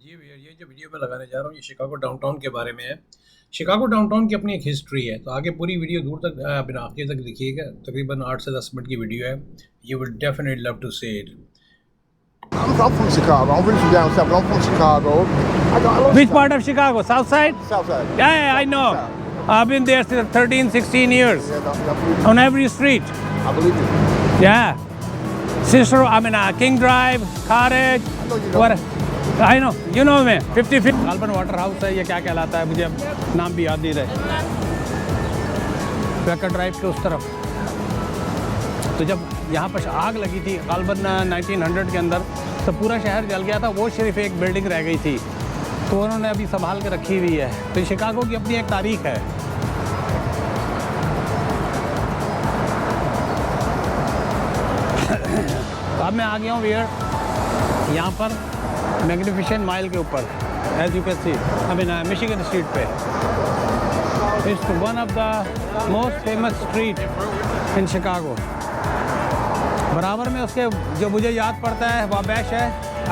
जी भैया, ये जो वीडियो मैं लगाने जा रहा हूँ ये शिकागो डाउनटाउन के बारे में है। शिकागो डाउनटाउन की अपनी एक हिस्ट्री है, तो आगे पूरी वीडियो दूर तक बिना आखिर तक देखिएगा। तकरीबन 8 से 10 मिनट की वीडियो है। You will definitely love to see it. I'm from Chicago. I'm really from down south, but I'm from Chicago. I love Which Chicago. part of Chicago? South side? South side. Yeah, I know. I've been there since 13, 16 years. Yeah, I believe you. On every street. I believe you. Yeah. King Drive, Cottage. I know you know. What? I know. You know me. 50 feet. Galban Water House है, ये क्या कहलाता है मुझे अब नाम भी याद नहीं रहे। वेकर ड्राइव के उस तरफ। तो जब यहाँ पर आग लगी थी गालबन 1900 के अंदर, तो पूरा शहर जल गया था। वो सिर्फ एक बिल्डिंग रह गई थी, तो उन्होंने अभी संभाल के रखी हुई है। तो शिकागो की अपनी एक तारीख है। तो अब मैं आ गया हूँ वियर यहाँ पर मैग्निफिसेंट माइल के ऊपर, as you can see, Michigan street पे। It's one of the most famous street in Chicago. बराबर में उसके जो मुझे याद पड़ता है वाबैश है,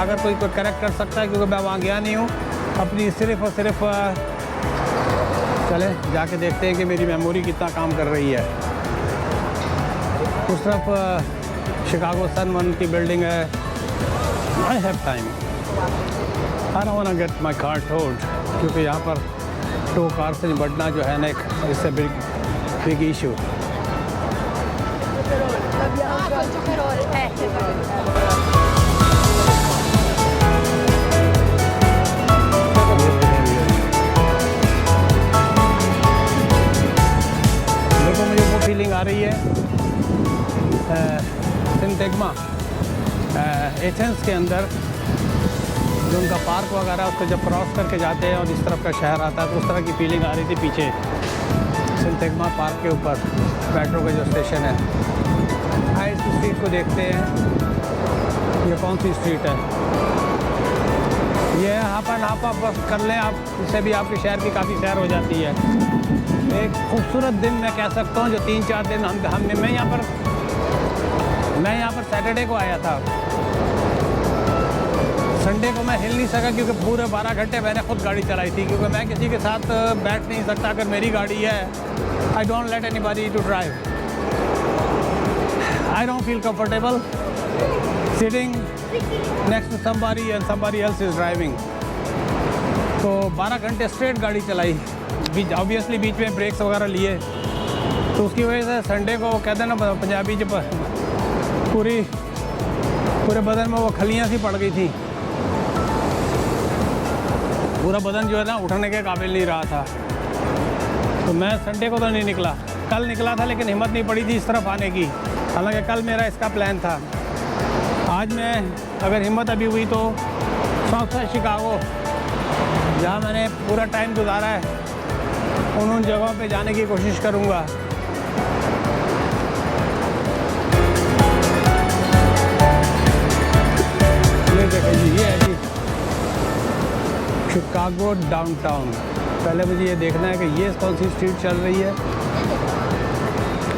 अगर कोई करेक्ट कर सकता है, क्योंकि मैं वहाँ गया नहीं हूँ। अपनी सिर्फ और सिर्फ चले जाके देखते हैं कि मेरी मेमोरी कितना काम कर रही है। उस तरफ शिकागो सन 1 की बिल्डिंग है। I have time, I don't want to get my car told, क्योंकि यहाँ पर टो कार से निपटना जो है ना एक इससे बिग इशू। देखो मुझे वो फीलिंग आ रही है सिंटेग्मा एथेंस के अंदर, जो उनका पार्क वगैरह, उसको जब क्रॉस करके जाते हैं और इस तरफ का शहर आता है, तो उस तरह की फीलिंग आ रही थी पीछे सिंटेग्मा पार्क के ऊपर मेट्रो का जो स्टेशन है। आइए इस स्ट्रीट को देखते हैं, ये कौन सी स्ट्रीट है। ये हापा बस कर लें आप, इससे भी आपके शहर की काफ़ी सैर हो जाती है। एक खूबसूरत दिन मैं कह सकता हूँ, जो 3-4 दिन मैं यहाँ पर सैटरडे को आया था। संडे को मैं हिल नहीं सका, क्योंकि पूरे 12 घंटे मैंने खुद गाड़ी चलाई थी, क्योंकि मैं किसी के साथ बैठ नहीं सकता। अगर मेरी गाड़ी है, I don't let anybody to drive. I don't feel comfortable sitting next to somebody and somebody else is driving. तो 12 घंटे स्ट्रेट गाड़ी चलाई, ऑब्वियसली बीच में ब्रेक्स वगैरह लिए। तो उसकी वजह से संडे को कहते हैं ना पंजाबी, जब पूरे बदन में वो खलियाँ सी पड़ गई थी। पूरा बदन जो है ना उठने के काबिल नहीं रहा था। तो मैं संडे को तो नहीं निकला, कल निकला था, लेकिन हिम्मत नहीं पड़ी थी इस तरफ आने की। हालांकि कल मेरा इसका प्लान था। आज मैं अगर हिम्मत अभी हुई तो साउथ शिकागो, जहाँ मैंने पूरा टाइम गुजारा है, उन जगहों पे जाने की कोशिश करूँगा। ये देखिए जी, ये है जी शिकागो डाउनटाउन। पहले मुझे ये देखना है कि ये कौन सी स्ट्रीट चल रही है।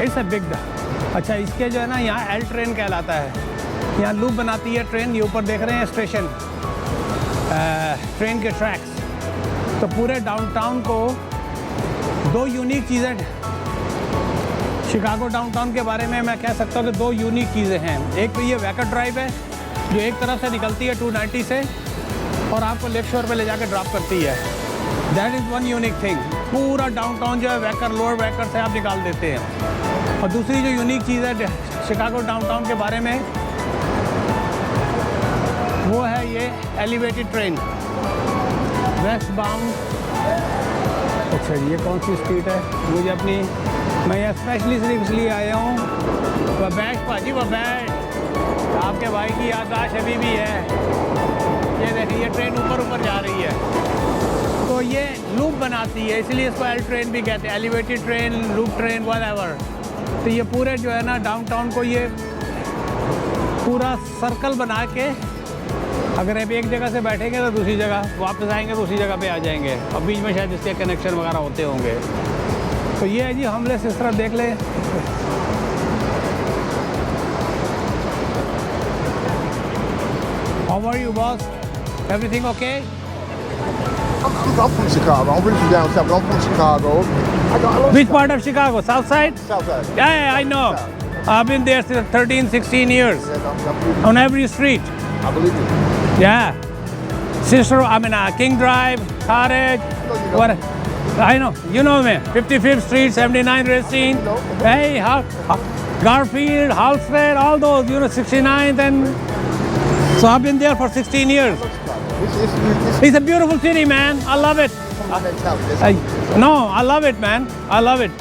It's a big. अच्छा, इसके जो है ना यहाँ एल ट्रेन कहलाता है। यहाँ लूप बनाती है ट्रेन। ये ऊपर देख रहे हैं स्टेशन, ट्रेन के ट्रैक्स। तो पूरे डाउनटाउन को 2 यूनिक चीज़ें, शिकागो डाउनटाउन के बारे में मैं कह सकता हूँ कि 2 यूनिक चीज़ें हैं। एक तो ये वेकर ड्राइव है, जो एक तरफ से निकलती है 290 से और आपको लेक शोर पे ले जाकर ड्रॉप करती है। That is one unique thing. पूरा डाउनटाउन जो है वेकर, लोअर वेकर से आप निकाल देते हैं। और दूसरी जो यूनिक चीज़ है शिकागो डाउनटाउन के बारे में, वो है ये एलिवेटेड ट्रेन, वेस्ट बाउंड। अच्छा, ये कौन सी स्ट्रीट है? मुझे अपनी, मैं यहाँ स्पेशली सिर्फ इसलिए आया हूँ, वबैश भाजी वबैश, आपके भाई की याददाश्त अभी भी है। ये देखिए, ये ट्रेन ऊपर जा रही है, तो ये लूप बनाती है, इसलिए इसको एल ट्रेन भी कहते हैं, elevated train, loop train, whatever. तो ये पूरे जो है ना डाउनटाउन को ये पूरा सर्कल बना के, अगर आप एक जगह से बैठेंगे तो दूसरी जगह, वापस आएंगे तो उसी जगह पे आ जाएंगे, और बीच में शायद इसके कनेक्शन वगैरह होते होंगे। तो ये है जी, हमले से इस तरह देख ले। How are you, boss? Everything okay? I'm from Chicago. I'm really from down south, but I'm from Chicago. I love Which part of Chicago? South side? South side. Yeah, I know. I've been there since 13, 16 years. Yeah, I believe you. On every street. I believe you. Yeah. King Drive, Cottage. know. What? I know. You know me. 55th Street, 79 Racine. know. Hey, Garfield, Halsted, all those, 69th. And so I've been there for 16 years. It's a beautiful city, man. I love it. I love it, man. I love it.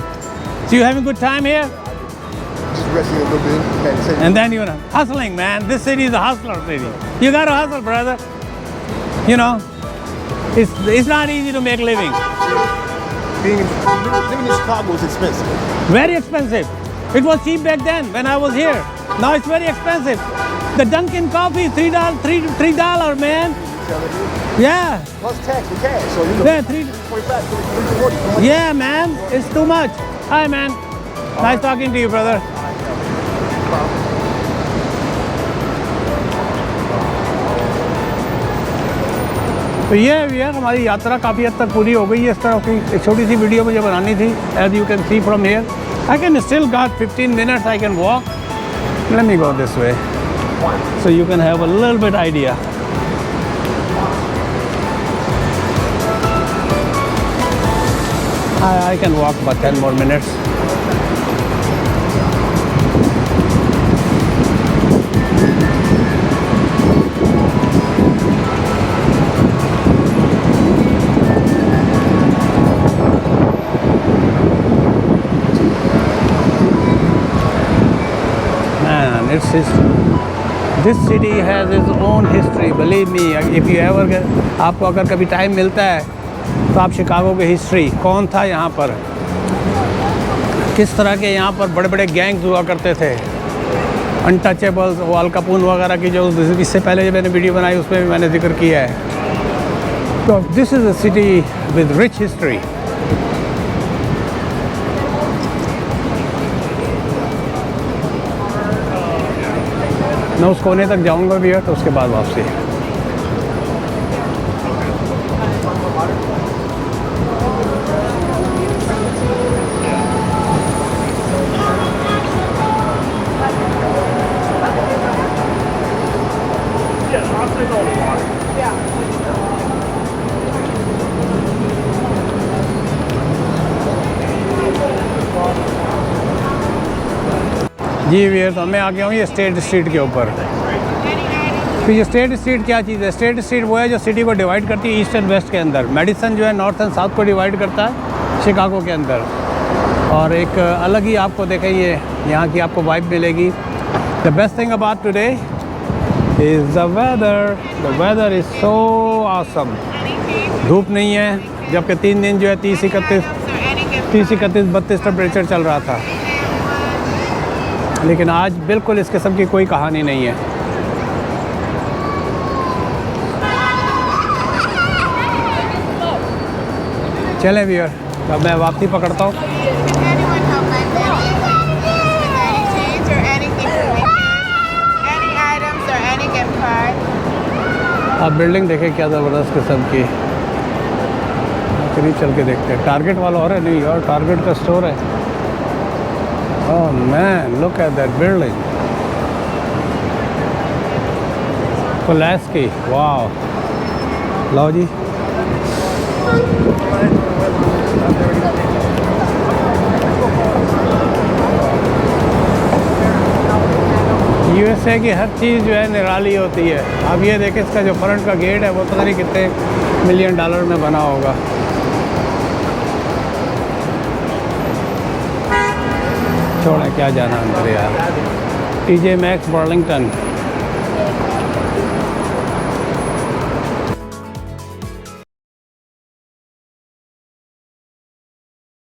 So you having a good time here? Just resting a little bit, meditating. And then, hustling, man. This city is a hustler city. You gotta hustle, brother. It's not easy to make living. Living in Chicago is expensive. Very expensive. It was cheap back then when I was here. Now it's very expensive. The Dunkin' coffee, $3, man. Yeah. Plus tax and cash, so Yeah, 25, 40. Yeah, man. It's too much. Hi, man. Nice talking to you, brother. तो ये यार हमारी यात्रा काफ़ी हद तक पूरी हो गई है। इस तरह की एक छोटी सी वीडियो मुझे बनानी थी। As you can see from here I can still got 15 minutes I can walk. Let me go this way so you can have a little bit idea. I can walk about 10 more minutes. Man, this city has its own history. Believe me, if you ever आपको अगर कभी time मिलता है तो आप Chicago की history, कौन था यहाँ पर, किस तरह के यहाँ पर बड़े बड़े गैंग्स हुआ करते थे, अनटचेबल्स, वो अल कैपोन वगैरह की जो इससे पहले जब मैंने वीडियो बनाई उसमें भी मैंने जिक्र किया है। तो this is a city with rich history. मैं उस कोने तक जाऊँगा भी है तो उसके बाद वापसी। जी वीर, तो मैं आ गया हूँ ये स्टेट स्ट्रीट के ऊपर। तो ये स्टेट स्ट्रीट क्या चीज़ है? स्टेट स्ट्रीट वो है जो सिटी को डिवाइड करती है ईस्ट एंड वेस्ट के अंदर। मेडिसन जो है नॉर्थ एंड साउथ को डिवाइड करता है शिकागो के अंदर। और एक अलग ही आपको देखेंगे यहाँ की आपको वाइब मिलेगी। The best thing about today is the weather. The weather is so awesome. धूप नहीं है, जबकि 3 दिन जो है 30, 31, 32 टेम्परेचर चल रहा था। लेकिन आज बिल्कुल इस किस्म की कोई कहानी नहीं है। चलें भैया, अब मैं वापसी पकड़ता हूँ। आप बिल्डिंग देखें क्या ज़बरदस्त किस्म की। करीब चल के देखते हैं। टारगेट वाला और है नहीं यार, टारगेट का स्टोर है। Oh man, look at that building. Pulaski, wow. Low ji. USA की हर चीज़ जो है निराली होती है। अब ये देखें, इसका जो फ्रंट का गेट है वो पता नहीं कितने $1 मिलियन में बना होगा। छोड़ा क्या जाना अंदर यार। TJ Maxx Burlington.